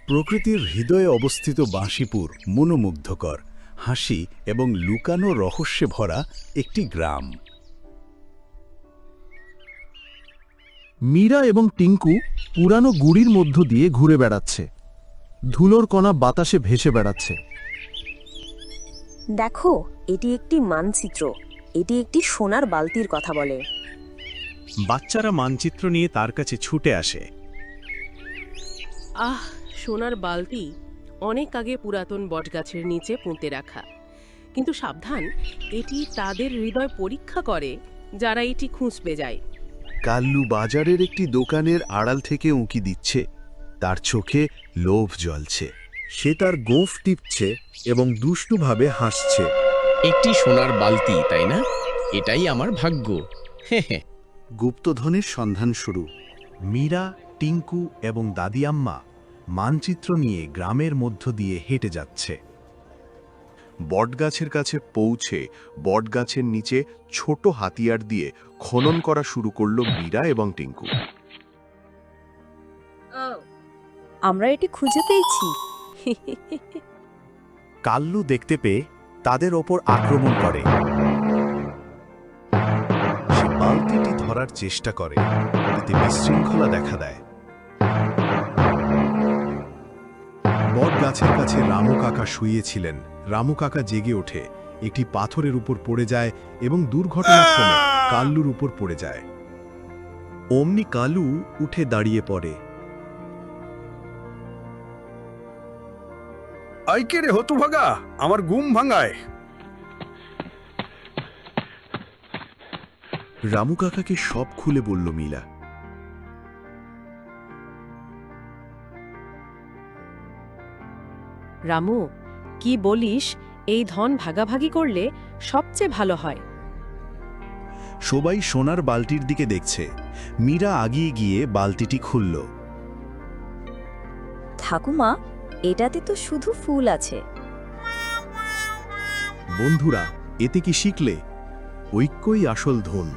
প্রকৃতির হৃদয়ে অবস্থিত বাঁশিপুর মনোমুগ্ধকর হাসি এবং লুকানো রহস্যে ভরা একটি গ্রাম। মীরা এবং টিঙ্কু পুরানো গুড়ির মধ্য দিয়ে ঘুরে বেড়াচ্ছে। ধুলোর কণা বাতাসে ভেসে বেড়াচ্ছে। দেখো, এটি একটি মানচিত্র। এটি একটি সোনার বালতির কথা বলে। বাচ্চারা মানচিত্র নিয়ে তার কাছে ছুটে আসে। আহ, সোনার বালতি অনেক আগে পুরাতন বটগাছের নিচে পুঁতে রাখা। কিন্তু সাবধান, এটি তাদের হৃদয় পরীক্ষা করে যারা এটি খুঁজতে যায়। কাল্লু বাজারের একটি দোকানের আড়াল থেকে উঁকি দিচ্ছে। তার চোখে লোভ জ্বলছে। সে তার গোঁফ টিপছে এবং দুষ্টুভাবে হাসছে। একটি সোনার বালতি, তাই না? এটাই আমার ভাগ্য। হে। গুপ্তধনের সন্ধান শুরু। মীরা, টিঙ্কু এবং দাদিয়াম্মা মানচিত্র নিয়ে গ্রামের মধ্য দিয়ে হেঁটে যাচ্ছে। বটগাছের কাছে পৌঁছে বটগাছের নিচে ছোট হাতিয়ার দিয়ে খনন করা শুরু করলো মীরা এবং টিঙ্কু। আমরা এটি খুঁজে পেয়েছি। কাল্লু দেখতে পেয়ে তাদের ওপর আক্রমণ করে। সে বালতিটি ধরার চেষ্টা করে, এতে বিশৃঙ্খলা দেখা দেয়। বট গাছের কাছে রামু কাকা শুয়েছিলেন। রামু কাকা জেগে ওঠে, একটি পাথরের উপর পড়ে যায় এবং দুর্ঘটনাক্রমে কাল্লুর উপর পড়ে যায়। অমনি কালু উঠে দাঁড়িয়ে পড়ে। আইকে রে হতভাগা, আমার ঘুম ভাঙায়। রামু কাকাকে সব খুলে বলল মীরা। রামু, কি বলিস? এই ধন ভাগাভাগি করলে সবচেয়ে ভালো হয়। সবাই সোনার বালতির দিকে দেখছে। মীরা আগিয়ে গিয়ে বালতিটি খুলল। ঠাকুমা, এটাতে তো শুধু ফুল আছে। বন্ধুরা, এতে কি শিখলে? ঐক্যই আসল ধন।